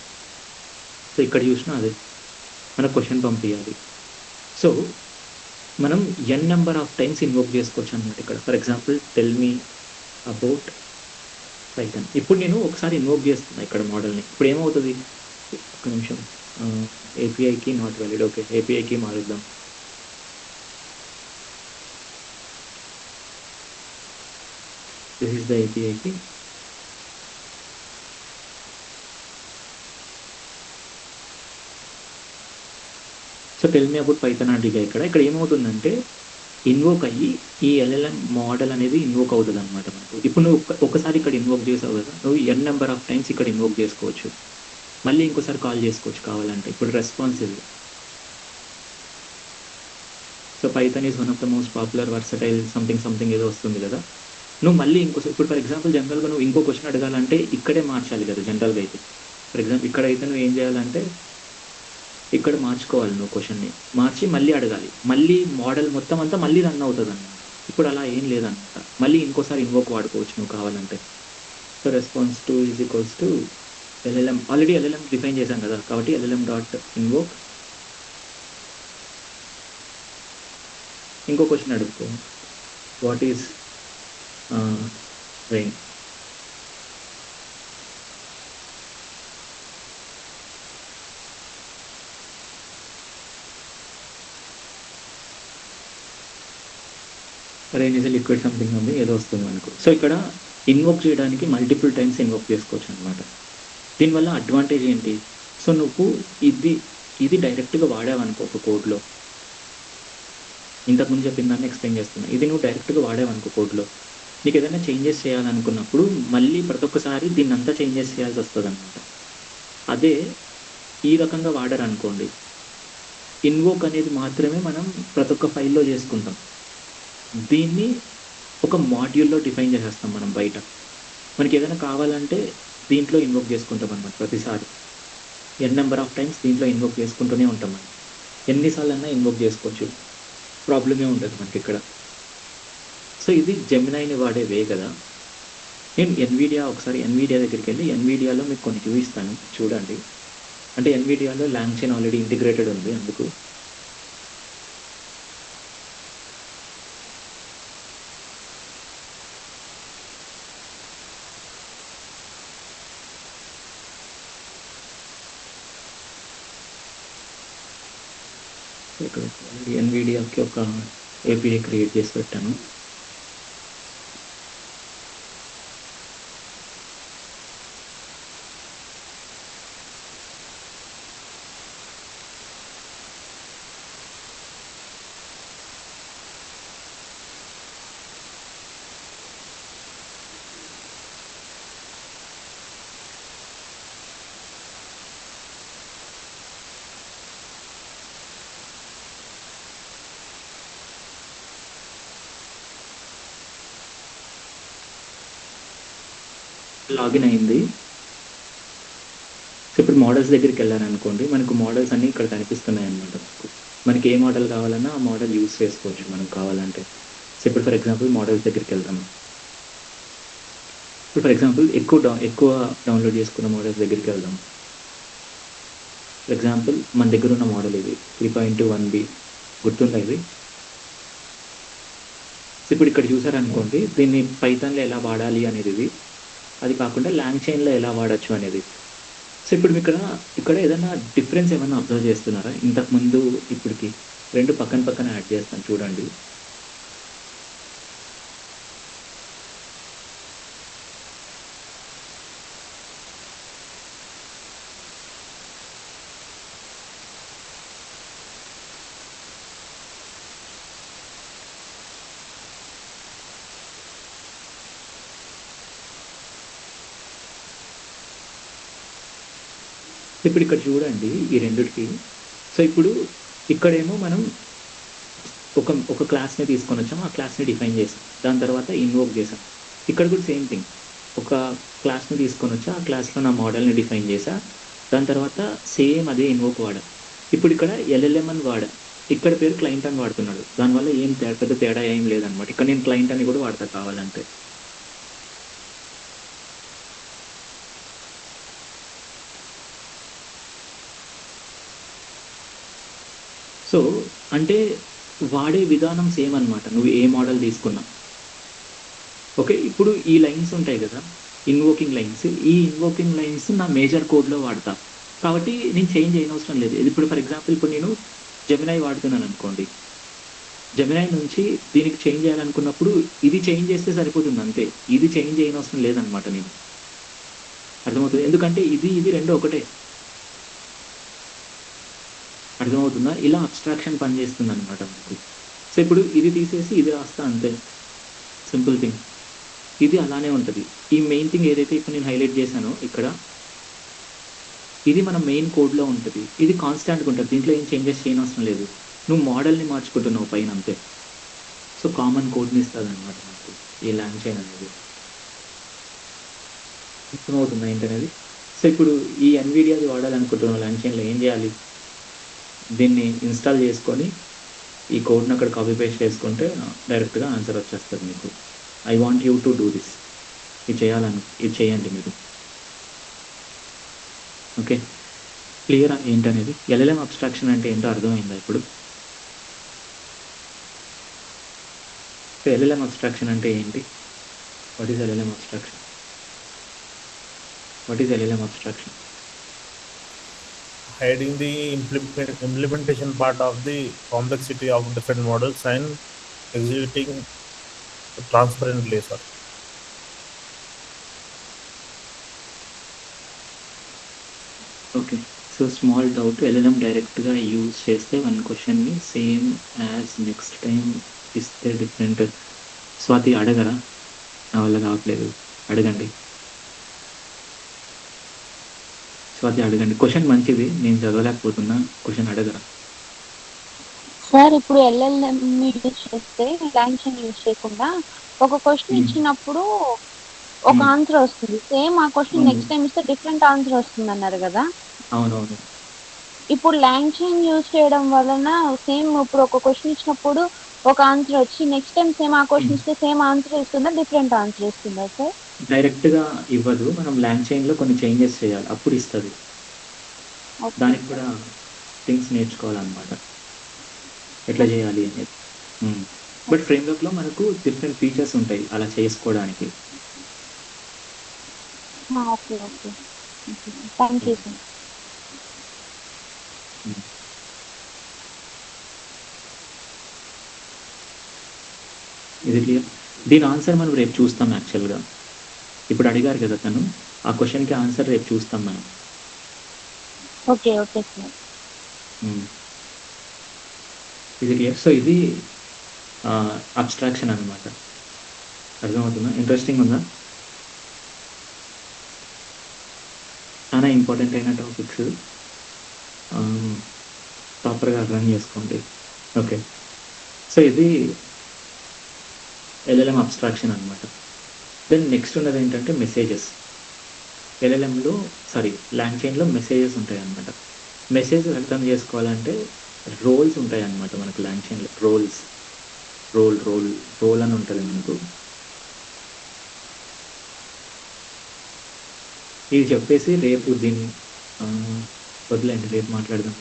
సో, ఇక్కడ చూసినా అదే. మన క్వెషన్ పంపియాలి. సో, మనం ఎన్ నంబర్ ఆఫ్ టైమ్స్ ఇన్వోక్ చేసుకోవచ్చనమాట ఇక్కడ. For example tell me about Python. ఇప్పుడు నేను ఒకసారి ఇన్వోక్ చేస్తున్నా ఇక్కడ మోడల్‌ని. ఇప్పుడు ఏమవుతది? ఒక్క నిమిషం. ఏపీఐకి నాట్ వాలిడ్. ఓకే. ఏపీఐకి మారుద్దాం. This is the API key. So, tell me about Python అడిగా ఇక్కడ. ఇక్కడ ఏమవుతుందంటే ఇన్వోక్ అయ్యి ఈ ఎల్ఎల్ఎం మోడల్ అనేది ఇన్వోక్ అవుతదనమాట మనకు. ఇప్పుడు నువ్వు ఒకసారి ఇక్కడ ఇన్వోక్ చేసావు కదా! నువ్వు ఎన్ నంబర్ ఆఫ్ టైమ్స్ ఇక్కడ ఇన్వోక్ చేసుకోవచ్చు. మళ్ళీ ఇంకోసారి కాల్ చేసుకోవచ్చు కావాలంటే. ఇప్పుడు రెస్పాన్స్ ఇది. So, Python is one of the most popular versatile something ఏదో వస్తుంది కదా! నువ్వు మళ్ళీ ఇంకోసారి ఇప్పుడు ఫర్ ఎగ్జాంపుల్ జనరల్‌గా నువ్వు ఇంకో క్వెషన్ అడగాలంటే ఇక్కడే మార్చాలి కదా! జనరల్‌గా అయితే. ఫర్ ఎగ్జాంపుల్ ఇక్కడైతే నువ్వు ఏం చేయాలంటే ఇక్కడ మార్చుకోవాలి నువ్వు క్వెషన్‌ని. మార్చి మళ్ళీ అడగాలి. మళ్ళీ మోడల్ మొత్తం అంతా మళ్ళీ రన్ అవుతదనమాట. ఇప్పుడు అలా ఏం లేదనమాట. మళ్ళీ ఇంకోసారి ఇన్వోక్ వాడుకోవచ్చు నువ్వు కావాలంటే. So, response 2 is equals to LLM. Already LLM define చేశాం కదా! కాబట్టి ఎల్ఎల్ఎం డాట్ ఇన్వోక్. ఇంకో క్వెషన్ అడుగుకో. What is rain? Rain is a liquid something ఏదో వస్తుంది మనకు. సో, ఇక్కడ ఇన్వోక్ చేయడానికి మల్టిపుల్ టైమ్స్ ఇన్వోక్ చేసుకోవచ్చనమాట. దీనివల్ల అడ్వాంటేజ్ ఏంటి? సో, నువ్వు ఇది డైరెక్ట్‌గా వాడావనుకో ఒక కోడ్‌లో. ఇంతకుముందు చెప్పిన దాన్ని ఎక్స్‌ప్లెయిన్ చేస్తున్నా. ఇది నువ్వు డైరెక్ట్‌గా వాడావనుకో కోడ్‌లో. నీకేదైనా చేంజెస్ చేయాలనుకున్నప్పుడు మళ్ళీ ప్రతి ఒక్కసారి దీన్నంతా చేంజెస్ చేయాల్సొస్తదనమాట. అదే ఈ రకంగా వాడారనుకోండి, ఇన్వోక్ అనేది మాత్రమే మనం ప్రతి ఒక్క ఫైల్‌లో చేసుకుంటాం. దీన్ని ఒక మాడ్యూల్‌లో డిఫైన్ చేసేస్తాం మనం బయట. మనకేదైనా కావాలంటే దీంట్లో ఇన్వోక్ చేసుకుంటామనమాట ప్రతిసారి. ఎన్ నంబర్ ఆఫ్ టైమ్స్ దీంట్లో ఇన్వోక్ చేసుకుంటూనే ఉంటాం మనం. ఎన్ని సార్లన్నా ఇన్వోక్ చేసుకోవచ్చు. ప్రాబ్లమే ఉండదు మనకిక్కడ. సో, ఇది జెమినైని వాడే వే కదా! నేను ఒకసారి ఎన్‌విడియా దగ్గరికెళ్ళి ఎన్‌విడియాలో మీకు కొన్ని చూపిస్తాను చూడండి. అంటే ఎన్‌విడియాలో లాంగ్‌చైన్ ఆల్రెడీ ఇంటిగ్రేటెడ్ ఉంది అందుకు. ఇక్కడ ఆల్రెడీ ఎన్‌విడియాకి ఒక ఏపీఐ క్రియేట్ చేసి పెట్టాను. లాగిన్ అయింది. సో ఇప్పుడు మోడల్స్ దగ్గరికి వెళ్ళారనుకోండి, మనకు మోడల్స్ అన్నీ ఇక్కడ కనిపిస్తున్నాయి అనమాట. మనకి ఏ మోడల్ కావాలన్నా ఆ మోడల్ యూస్ చేసుకోవచ్చు మనం కావాలంటే. సో ఇప్పుడు ఫర్ ఎగ్జాంపుల్ మోడల్స్ దగ్గరికి వెళ్తాము. ఇప్పుడు ఫర్ ఎగ్జాంపుల్ ఎక్కువ డౌన్లోడ్ చేసుకున్న మోడల్స్ దగ్గరికి వెళ్దాం. ఫర్ ఎగ్జాంపుల్ మన దగ్గర ఉన్న మోడల్ ఇది 3.1b గుర్తుందా ఇది? సో ఇప్పుడు ఇక్కడ చూసారనుకోండి, దీన్ని పైథాన్లో ఎలా వాడాలి అనేది ఇది. అది కాకుండా లాంగ్ చైన్లో ఎలా వాడచ్చు అనేది. సో ఇప్పుడు ఇక్కడ ఏదైనా డిఫరెన్స్ ఏమైనా అబ్జర్వ్ చేస్తున్నారా? ఇంతకుముందు ఇప్పటికి రెండు పక్కన పక్కన యాడ్ చేస్తాను చూడండి. ఇప్పుడు ఇక్కడ చూడండి ఈ రెండిటికి. సో ఇప్పుడు ఇక్కడేమో మనం ఒక క్లాస్ని తీసుకొని వచ్చాము, ఆ క్లాస్ని డిఫైన్ చేసాం, దాని తర్వాత ఇన్వోక్ చేసాం. ఇక్కడ కూడా సేమ్ థింగ్, ఒక క్లాస్ని తీసుకొని వచ్చా, ఆ క్లాస్లో నా మోడల్ని డిఫైన్ చేసా, దాని తర్వాత సేమ్ అదే ఇన్వోక్ వాడా. ఇప్పుడు ఇక్కడ ఎల్ఎల్ఎం అని వాడా, ఇక్కడ పేరు క్లయింట్ అని వాడుతున్నాడు. దానివల్ల ఏం పెద్ద తేడా ఏం లేదనమాట. ఇక్కడ నేను క్లయింట్ అని కూడా వాడతా కావాలంటే. సో అంటే వాడే విధానం సేమ్ అనమాట, నువ్వు ఏ మోడల్ తీసుకున్నా. ఓకే, ఇప్పుడు ఈ లైన్స్ ఉంటాయి కదా, ఇన్వోకింగ్ లైన్స్, ఈ ఇన్వోకింగ్ లైన్స్ నా మేజర్ కోడ్లో వాడతా, కాబట్టి నేను చేంజ్ చేయనవసరం లేదు. ఇప్పుడు ఫర్ ఎగ్జాంపుల్ ఇప్పుడు నేను జెమినై వాడుతున్నాను అనుకోండి, జెమినై నుంచి దీనికి చేంజ్ చేయాలనుకున్నప్పుడు ఇది చేంజ్ చేస్తే సరిపోతుంది అంతే, ఇది చేంజ్ చేయనవసరం లేదనమాట. నేను అర్థమవుతుంది, ఎందుకంటే ఇది రెండు ఒకటే. అర్థమవుతుందా? ఇలా అబ్స్ట్రాక్షన్ పనిచేస్తుంది అనమాట మనకు. సో ఇప్పుడు ఇది తీసేసి ఇది రాస్తా అంతే, సింపుల్ థింగ్. ఇది అలానే ఉంటుంది. ఈ మెయిన్ థింగ్ ఏదైతే ఇప్పుడు నేను హైలైట్ చేశానో ఇక్కడ, ఇది మన మెయిన్ కోడ్లో ఉంటుంది. ఇది కాన్స్టాంట్గా ఉంటుంది, దీంట్లో ఏం చేంజెస్ చేయనవసరం లేదు. నువ్వు మోడల్ని మార్చుకుంటున్నావు పైన అంతే. సో కామన్ కోడ్ని ఇస్తుంది అనమాట మనకు ఈ లాంగ్ చైన్ అనేది. అర్థమవుతుందా ఏంటనేది? సో ఇప్పుడు ఈ ఎన్విడియాది వాడాలనుకుంటున్నావు లాంగ్ చైన్లో ఏం చేయాలి? దీన్ని ఇన్స్టాల్ చేసుకొని ఈ కోడ్ని అక్కడ కాపీ పేస్ట్ చేసుకుంటే డైరెక్ట్గా ఆన్సర్ వచ్చేస్తుంది మీకు. I want you to do this, ఇది చేయండి మీరు. ఓకే, క్లియర్ ఏంటనేది? ఎల్ఎల్ఎం అబ్స్ట్రాక్షన్ అంటే ఏంటో అర్థమైందా ఇప్పుడు? సో ఎల్ఎల్ఎం అబ్స్ట్రాక్షన్ అంటే ఏంటి? What is LLM abstraction? What is LLM abstraction? Hiding the implementation part of the complexity of different models and executing transparently, sir. Okay, so small doubt, LLM డైరెక్ట్గా యూజ్ చేస్తే వన్ క్వశ్చన్ని సేమ్ యాజ్ నెక్స్ట్ టైం ఇస్తే డిఫరెంట్. స్వాతి అడగరా? నా వల్ల కావట్లేదు, అడగండి. స్వాతి అడగండి, క్వశ్చన్ మంచిది, నేను చదవలేకపోతున్నా, క్వశ్చన్ అడగరా? సార్ ఇప్పుడు ఎల్ఎల్ఎం యూజ్ చేస్తే లాంగ్ చైన్ యూజ్ చేయకుండా ఒక క్వశ్చన్ ఇచ్చినప్పుడు ఒక ఆన్సర్ వస్తుంది, సేమ్ ఆ క్వశ్చన్ నెక్స్ట్ టైం ఇస్తే డిఫరెంట్ ఆన్సర్ వస్తుంది అన్నారు కదా. అవునవును. ఇప్పుడు లాంగ్ చైన్ యూజ్ చేయడం వలన సేమ్ ఇప్పుడు ఒక క్వశ్చన్ ఇచ్చినప్పుడు ఒక ఆన్సర్ వచ్చి నెక్స్ట్ టైం సేమ్ ఆ క్వశ్చన్ ఇస్తే సేమ్ ఆన్సర్ ఇస్తుందా, డిఫరెంట్ ఆన్సర్ ఇస్తుందా సార్? డైరెక్ట్గా ఇవ్వదు, మనం లాంగ్ చైన్లో కొన్ని చేంజెస్ చేయాలి, అప్పుడు ఇస్తుంది. దానికి కూడా థింగ్స్ నేర్చుకోవాలన్నమాట, ఎట్లా చేయాలి అనేది. బట్ ఫ్రేమ్వర్క్లో మనకు డిఫరెంట్ ఫీచర్స్ ఉంటాయి అలా చేసుకోవడానికి. Okay okay, thank you sir. ఇది క్లియర్. దీని ఆన్సర్ మనం రేపు చూస్తాం యాక్చువల్గా. ఇప్పుడు అడిగారు కదా తను, ఆ క్వశ్చన్కి ఆన్సర్ రేపు చూస్తాం మనం. Okay okay sir. ఇది క్లియర్. సో ఇది అబ్స్ట్రాక్షన్ అనమాట. అర్థమవుతుందా? ఇంట్రెస్టింగ్ ఉందా? చాలా ఇంపార్టెంట్ అయిన టాపిక్స్, ప్రాపర్గా అర్థం చేసుకోండి. ఓకే, సో ఇది ఎల్ఎల్ఎం అబ్స్ట్రాక్షన్ అనమాట. దెన్ నెక్స్ట్ ఉన్నది ఏంటంటే మెసేజెస్. ఎల్ఎల్ఎంలో లాంగ్ చైన్లో మెసేజెస్ ఉంటాయి అన్నమాట. మెసేజ్ అర్థం చేసుకోవాలంటే రోల్స్ ఉంటాయి అన్నమాట మనకు లాంగ్ చైన్లో. రోల్ అని ఉంటుంది మనకు. ఇది చెప్పేసి రేపు దీన్ని వదిలేండి, రేపు మాట్లాడదాం.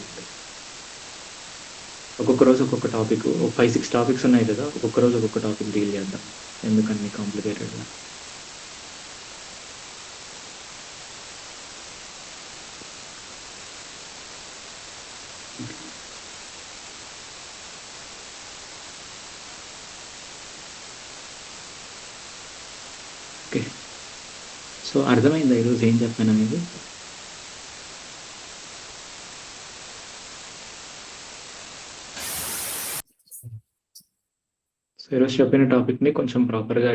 ఒక్కొక్క రోజు ఒక్కొక్క టాపిక్, 5-6 టాపిక్స్ ఉన్నాయి కదా, ఒక్కొక్క రోజు ఒక్కొక్క టాపిక్ డీల్ చేద్దాం, ఎందుకని కాంప్లికేటెడ్గా. ఓకే, సో అర్థమైందా ఈరోజు ఏం చెప్పాను అనేది? సో ఈరోజు చెప్పిన టాపిక్ని కొంచెం ప్రాపర్గా